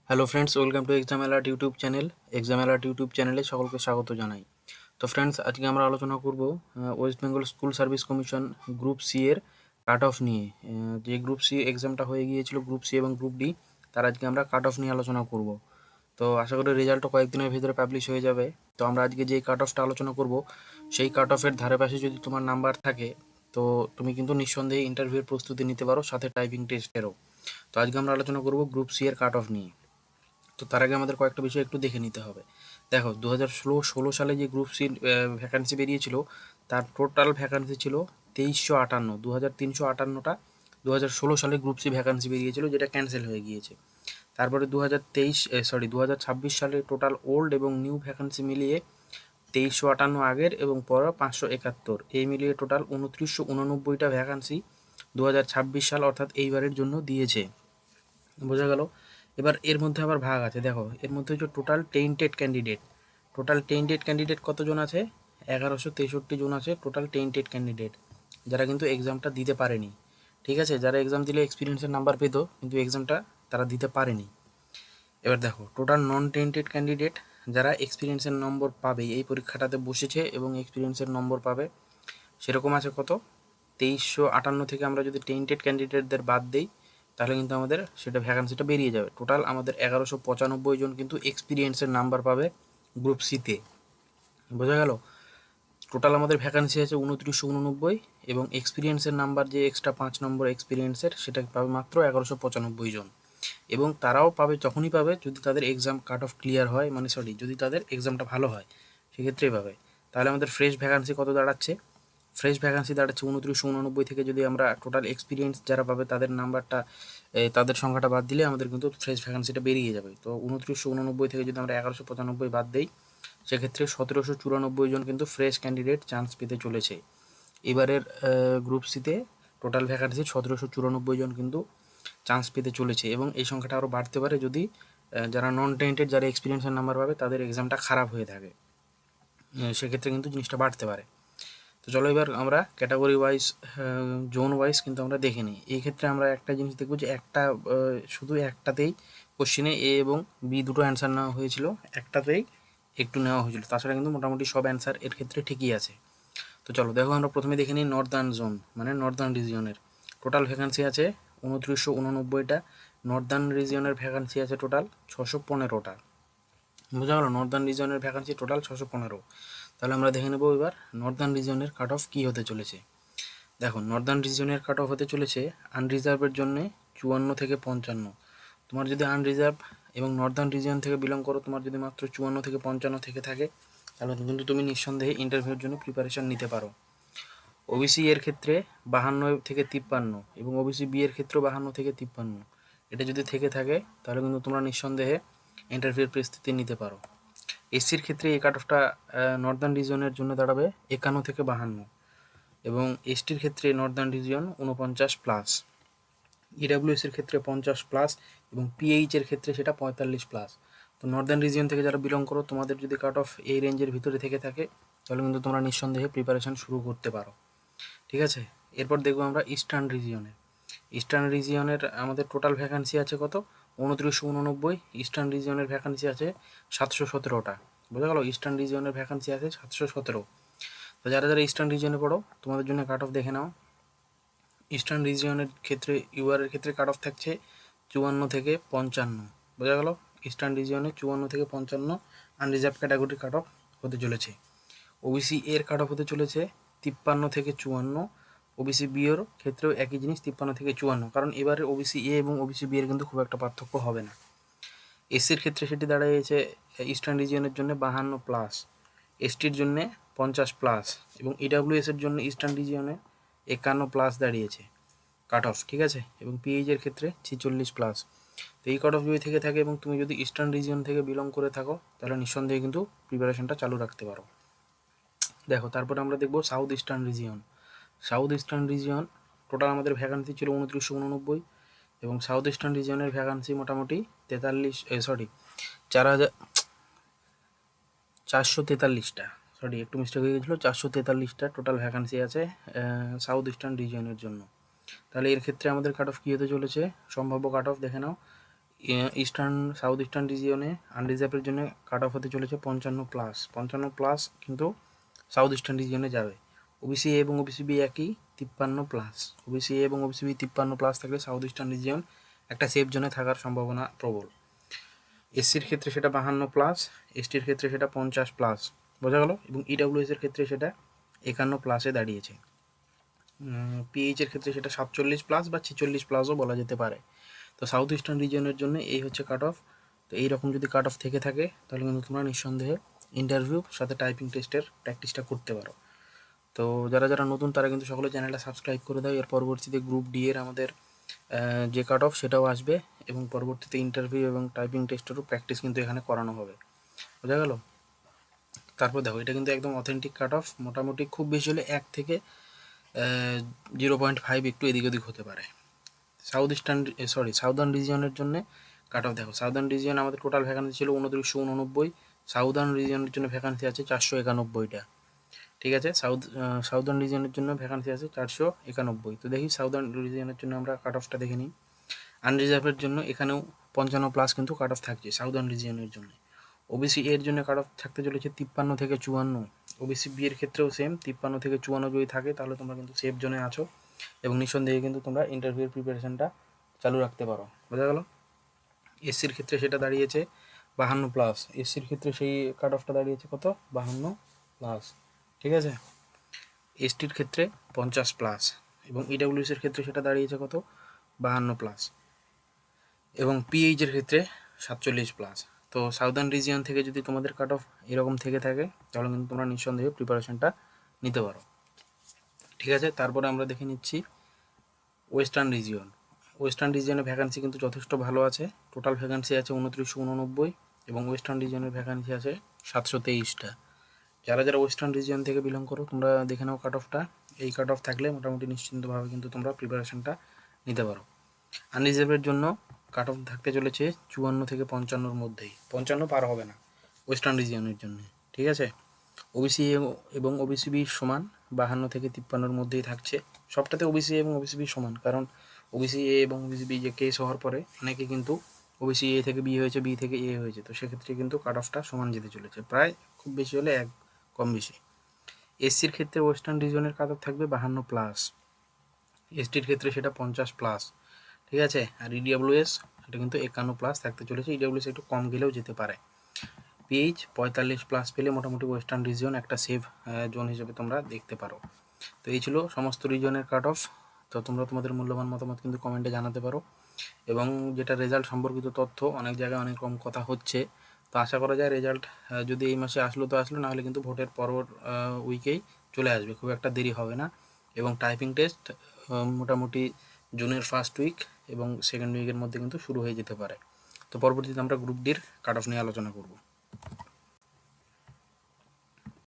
Hello friends, welcome to exam alert YouTube channel. Exam alert YouTube চ্যানেলে সকলকে স্বাগত জানাই। তো ফ্রেন্ডস, আজকে আমরা আলোচনা করব ওয়েস্ট বেঙ্গল স্কুল সার্ভিস কমিশন গ্রুপ সি এর কাট অফ নিয়ে। যে গ্রুপ সি এক্সামটা হয়ে গিয়েছিল, গ্রুপ সি এবং গ্রুপ ডি, তার আজকে আমরা কাট অফ নিয়ে আলোচনা করব। তো আশা করি রেজাল্টটা কয়েকদিনের ভিতরে পাবলিশ হয়ে যাবে। তো আমরা আজকে যে কাট অফটা আলোচনা করব, সেই কাট অফের ধারে পাশে যদি তোমার নাম্বার থাকে, তো তুমি কিন্তু নিঃসন্দেহে ইন্টারভিউর প্রস্তুতি নিতে পারো, সাথে টাইপিং টেস্টেরও। তো আজকে আমরা আলোচনা করব গ্রুপ সি এর কাট অফ নিয়ে। তো তার আগে আমাদের কয়েকটা বিষয় একটু দেখে নিতে হবে। দেখো, 2016 সালে যে গ্রুপ সি ভ্যাকান্সি বেরিয়েছিল, তার টোটাল ভ্যাকান্সি ছিল 2358। 2358টা 2016 সালে গ্রুপ সি ভ্যাকান্সি বেরিয়েছিল, যেটা ক্যান্সেল হয়ে গিয়েছে। তারপরে 2023 সালে টোটাল ওল্ড এবং নিউ ভ্যাকান্সি মিলিয়ে 2358 আগের এবং পর 571, এই মিলিয়ে টোটাল 2989টা ভ্যাকান্সি 2026 সাল অর্থাৎ এইবারের জন্য দিয়েছে। বোঝা গেল? এবার এর মধ্যে আবার ভাগ আছে। দেখো, এর মধ্যে হচ্ছে টোটাল টেন্টেড ক্যান্ডিডেট কতজন আছে? 1163 জন আছে টোটাল টেন্টেড ক্যান্ডিডেট, যারা কিন্তু এক্সামটা দিতে পারেনি। ঠিক আছে, যারা এক্সাম দিলে এক্সপিরিয়েন্সের নাম্বার পেতো, কিন্তু এক্সামটা তারা দিতে পারেনি। এবার দেখো, টোটাল নন টেন্টেড ক্যান্ডিডেট যারা এক্সপিরিয়েন্সের নম্বর পাবে, এই পরীক্ষাটাতে বসেছে এবং এক্সপিরিয়েন্সের নম্বর পাবে, সেরকম আছে কত? 2358 থেকে আমরা যদি টেন্টেড ক্যান্ডিডেটদের বাদ দিই, তাহলে কিন্তু আমাদের সেটা ভ্যাকান্সিটা বেরিয়ে যাবে। টোটাল আমাদের 1195 জন কিন্তু এক্সপিরিয়েন্সের নাম্বার পাবে গ্রুপ সিতে। বোঝা গেল? টোটাল আমাদের ভ্যাকান্সি আছে 2989, এবং এক্সপিরিয়েন্সের নাম্বার যে এক্সট্রা 5 নম্বর এক্সপিরিয়েন্সের, সেটা পাবে মাত্র 1195 জন। এবং তারাও পাবে যখনই পাবে যদি তাদের এক্সাম কাট অফ ক্লিয়ার হয়, মানে যদি তাদের এক্সামটা ভালো হয়, সেক্ষেত্রেই পাবে। তাহলে আমাদের ফ্রেশ ভ্যাকান্সি কত দাঁড়াচ্ছে? ফ্রেশ ভ্যাকান্সি দাঁড়াচ্ছে 2989 থেকে যদি আমরা টোটাল এক্সপিরিয়েন্স যারা পাবে তাদের নাম্বারটা, তাদের সংখ্যাটা বাদ দিলে আমাদের কিন্তু ফ্রেশ ভ্যাকান্সিটা বেরিয়ে যাবে। তো 2989 থেকে যদি আমরা 1195 বাদ দিই, সেক্ষেত্রে 1794 জন কিন্তু ফ্রেশ ক্যান্ডিডেট চান্স পেতে চলেছে। এবারের গ্রুপ সিতে টোটাল ভ্যাকান্সি 1794 জন কিন্তু চান্স পেতে চলেছে, এবং এই সংখ্যাটা আরও বাড়তে পারে যদি যারা নন টেন্টেড, যারা এক্সপিরিয়েন্সের নাম্বার পাবে, তাদের এক্সামটা খারাপ হয়ে থাকে। সেক্ষেত্রে কিন্তু জিনিসটা বাড়তে পারে। তো চলো এবার আমরা ক্যাটাগরি ওয়াইজ, জোন ওয়াইজ কিন্তু আমরা দেখে নিই। এই ক্ষেত্রে আমরা একটা জিনিস দেখব যে শুধু একটাতেই কোশ্চেনে এ এবং বি দুটো অ্যান্সার নেওয়া হয়েছিল, একটাতেই একটু নেওয়া হয়েছিল, তাছাড়া কিন্তু মোটামুটি সব অ্যান্সার এর ক্ষেত্রে ঠিকই আছে। তো চলো দেখো, আমরা প্রথমে দেখে নিই নর্দার্ন জোন, মানে নর্দার্ন রিজিয়নের টোটাল ভ্যাকান্সি আছে 2989টা। নর্দার্ন রিজিয়নের ভ্যাকান্সি আছে টোটাল 615টা। বোঝা গেল? নর্দার্ন রিজিয়নের ভ্যাকান্সি টোটাল 615। তাহলে আমরা দেখে নেব এবার নর্দার্ন রিজিয়নের কাট অফ কী হতে চলেছে। দেখো, নর্দার্ন রিজিয়নের কাট অফ হতে চলেছে আনরিজার্ভের জন্য 54 থেকে 55। তোমার যদি আনরিজার্ভ এবং নর্দার্ন রিজিয়ন থেকে বিলং করো, তোমার যদি মাত্র 54 থেকে 55 থেকে থাকে, তাহলে কিন্তু তুমি নিঃসন্দেহে ইন্টারভিউর জন্য প্রিপারেশন নিতে পারো। ওবিসি এর ক্ষেত্রে 52 থেকে 53, এবং ওবিসি বি এর ক্ষেত্রেও 52 থেকে 53, এটা যদি থেকে থাকে, তাহলে কিন্তু তোমরা নিঃসন্দেহে ইন্টারভিউর প্রস্তুতি নিতে পারো। এসসির ক্ষেত্রে এই কাট অফটা নর্দার্ন রিজিয়নের জন্য দাঁড়াবে 51 থেকে 52, এবং এসটির ক্ষেত্রে নর্দার্ন রিজিয়ন 49+, ইডাব্লিউএসের ক্ষেত্রে 50+, এবং পিএইচের ক্ষেত্রে সেটা 45+। তো নর্দার্ন রিজিয়ন থেকে যারা বিলং করো, তোমাদের যদি কাট অফ এই রেঞ্জের ভিতরে থেকে থাকে, তাহলে কিন্তু তোমরা নিঃসন্দেহে প্রিপারেশন শুরু করতে পারো। ঠিক আছে, এরপর দেখবো আমরা ইস্টার্ন রিজিয়নের। ইস্টার্ন রিজিয়নের আমাদের টোটাল ভ্যাকান্সি আছে কত? 2989। ইস্টার্ন রিজিয়নের ভ্যাকান্সি আছে 717টা। বোঝা গেল? ইস্টার্ন রিজিয়নের ভ্যাকান্সি আছে 717। তো যারা যারা ইস্টার্ন রিজিয়নে পড়ো, তোমাদের জন্য কাট অফ দেখে নাও। ইস্টার্ন রিজিয়নের ক্ষেত্রে ইউআরের ক্ষেত্রে কাট অফ থাকছে 54 থেকে 55। বোঝা গেল? ইস্টার্ন রিজিয়নে 54 থেকে 55 আনরিজার্ভ ক্যাটাগরি কাট অফ হতে চলেছে। ওবিসি এর কাট অফ হতে চলেছে 53 থেকে 54। ওবিসি বি এর ক্ষেত্রেও একই জিনিস, 53 থেকে 54, কারণ এবারে ওবিসি এ এবং ওবিসি বি এর কিন্তু খুব একটা পার্থক্য হবে না। এসসির ক্ষেত্রে সেটি দাঁড়িয়েছে ইস্টার্ন রিজিয়নের জন্য 52+, এসটির জন্য 50+, এবং ইডাব্লিউএস এর জন্য ইস্টার্ন রিজিয়নে 51+ দাঁড়িয়েছে কাট অফ। ঠিক আছে, এবং পিএইচের ক্ষেত্রে 46+। তো এই কাট অফ যদি থেকে থাকে এবং তুমি যদি ইস্টার্ন রিজিয়ন থেকে বিলং করে থাকো, তাহলে নিঃসন্দেহে কিন্তু প্রিপারেশনটা চালু রাখতে পারো। দেখো, তারপরে আমরা দেখবো south eastern region. South eastern region total আমাদের ভ্যাকান্সি ছিল 2989, এবং সাউথ ইস্টার্ন রিজিয়নের ভ্যাকান্সি মোটামুটি 443টা। একটু মিস্টেক হয়ে গেছিলো, 443টা টোটাল ভ্যাকান্সি আছে সাউথ ইস্টার্ন রিজিয়নের জন্য। তাহলে এর ক্ষেত্রে আমাদের কাট অফ কী হতে চলেছে? সম্ভাব্য কাট অফ দেখে নাও। ইস্টার্ন সাউথ ইস্টার্ন রিজিয়নে আনরিজার্ভের জন্য কাট অফ হতে চলেছে 55+, কিন্তু সাউথ ইস্টার্ন রিজিয়নে যাবে। ওবিসি এ এবং ওবিসি বি একই 53+, ওবিসি এ এবং ওবিসি বি 53+ থাকলে সাউথ ইস্টার্ন রিজিয়ন একটা সেফ জোনে থাকার সম্ভাবনা প্রবল। এসসির ক্ষেত্রে সেটা 52+, এসটির ক্ষেত্রে সেটা 50+, বোঝা গেল। এবং ইডাব্লিউএস এর ক্ষেত্রে সেটা 51+এ দাঁড়িয়েছে। পিএইচের ক্ষেত্রে সেটা 47+ বা 46+ও বলা যেতে পারে। তো সাউথ ইস্টার্ন রিজিয়নের জন্য এই হচ্ছে কাট অফ। তো এইরকম যদি কাট অফ থেকে থাকে তাহলে কিন্তু তোমরা নিঃসন্দেহে ইন্টারভিউ সাথে টাইপিং টেস্টের প্র্যাকটিসটা করতে পারো। তো যারা যারা নতুন তারা কিন্তু সকলে চ্যানেলটা সাবস্ক্রাইব করে দাও। এর পরবর্তীতে গ্রুপ ডি এর আমাদের যে কাট অফ সেটাও আসবে এবং পরবর্তীতে ইন্টারভিউ এবং টাইপিং টেস্টেরও প্র্যাকটিস কিন্তু এখানে করানো হবে, বোঝা গেল। তারপর দেখো এটা কিন্তু একদম অথেন্টিক কাট অফ, মোটামুটি খুব বেশি হলে 1 থেকে 0.5 একটু এদিক ওদিক হতে পারে। সাউদার্ন রিজিয়নের জন্য কাট অফ দেখো, সাউদার্ন রিজিয়ন আমাদের টোটাল ভ্যাকান্সি ছিল 2989, সাউদার্ন রিজিয়নের জন্য ভ্যাকান্সি আছে 491টা। ঠিক আছে, সাউদার্ন রিজিয়নের জন্য ভ্যাকান্সি আছে 491। তো দেখি সাউদার্ন রিজিয়নের জন্য আমরা কাট অফটা দেখে নিই। আনরিজার্ভের জন্য এখানেও 55+ কিন্তু কাট অফ থাকছে সাউদার্ন রিজিয়নের জন্য। ওবিসি এর জন্য কাট অফ থাকতে চলেছে 53 থেকে 54। ওবিসি বি এর ক্ষেত্রেও সেম 53 থেকে 54 যদি থাকে তাহলে তোমরা কিন্তু সেফ জোনে আছো এবং নিঃসন্দেহে কিন্তু তোমরা ইন্টারভিউর প্রিপারেশনটা চালু রাখতে পারো, বোঝা গেল। এসসির ক্ষেত্রে সেটা দাঁড়িয়েছে 52+, এসসির ক্ষেত্রে সেই কাট অফটা দাঁড়িয়েছে কত, 52+, ঠিক আছে। এসটির ক্ষেত্রে 50+ এবং ইডাব্লিউএসের ক্ষেত্রে সেটা দাঁড়িয়েছে কত, 52+, এবং পিএইচের ক্ষেত্রে 47+। তো সাউদার্ন রিজিয়ন থেকে যদি তোমাদের কাট অফ এরকম থেকে থাকে তাহলে কিন্তু তোমরা নিঃসন্দেহে প্রিপারেশনটা নিতে পারো, ঠিক আছে। তারপরে আমরা দেখে নিচ্ছি ওয়েস্টার্ন রিজিয়ন। ওয়েস্টার্ন রিজিয়নের ভ্যাকান্সি কিন্তু যথেষ্ট ভালো আছে, টোটাল ভ্যাকান্সি আছে 2989 এবং ওয়েস্টার্ন রিজিয়নের ভ্যাকান্সি আছে 723টা। যারা যারা ওয়েস্টার্ন রিজিয়ন থেকে বিলং করো তোমরা দেখে নাও কাট অফটা। এই কাট অফ থাকলে মোটামুটি নিশ্চিন্তভাবে কিন্তু তোমরা প্রিপারেশনটা নিতে পারো। আনরিজার্ভের জন্য কাট অফ থাকতে চলেছে 54 থেকে 55-র মধ্যেই, 55 পার হবে না ওয়েস্টার্ন রিজিয়নের জন্য, ঠিক আছে। ওবিসি এবং ওবিসি বি সমান 52 থেকে 53-র মধ্যেই থাকছে। সবটাতে ওবিসি এবং ওবিসি বি সমান, কারণ ওবিসি এ এবং ওবিসি বি যে কেস হওয়ার পরে অনেকে কিন্তু ওবিসি এ থেকে বি হয়েছে, বি থেকে এ হয়েছে, তো সেক্ষেত্রে কিন্তু কাট অফটা সমান যেতে চলেছে, প্রায় খুব বেশি হলে এক কম বেশি। এসসির ক্ষেত্রে ওয়েস্টার্ন রিজনের কাট অফ থাকবে 52+, এসটির ক্ষেত্রে সেটা 50+, ঠিক আছে। আর ইডাব্লিউএস সেটা কিন্তু 51+ থাকতে চলেছে, ইডাব্লিউএস একটু কম গেলেও যেতে পারে। পিএইচ 45+ পেলে মোটামুটি ওয়েস্টার্ন রিজিয়ন একটা সেফ জোন হিসেবে তোমরা দেখতে পারো। তো এই ছিল সমস্ত রিজনের কাট অফ। তো তোমরা তোমাদের মূল্যবান মতামত কিন্তু কমেন্টে জানাতে পারো, এবং যেটা রেজাল্ট সম্পর্কিত তথ্য অনেক জায়গায় অনেক রকম কথা হচ্ছে, তো আশা করা যায় রেজাল্ট যদি এই মাসে আসলো তো আসলো, নাহলে কিন্তু ভোটের পরপর উইকেই চলে আসবে, খুব একটা দেরি হবে না। এবং টাইপিং টেস্ট মোটামুটি জুনের ফার্স্ট উইক এবং সেকেন্ড উইকের মধ্যে কিন্তু শুরু হয়ে যেতে পারে। তো পরবর্তীতে আমরা গ্রুপ ডির কাট অফ নিয়ে আলোচনা করব।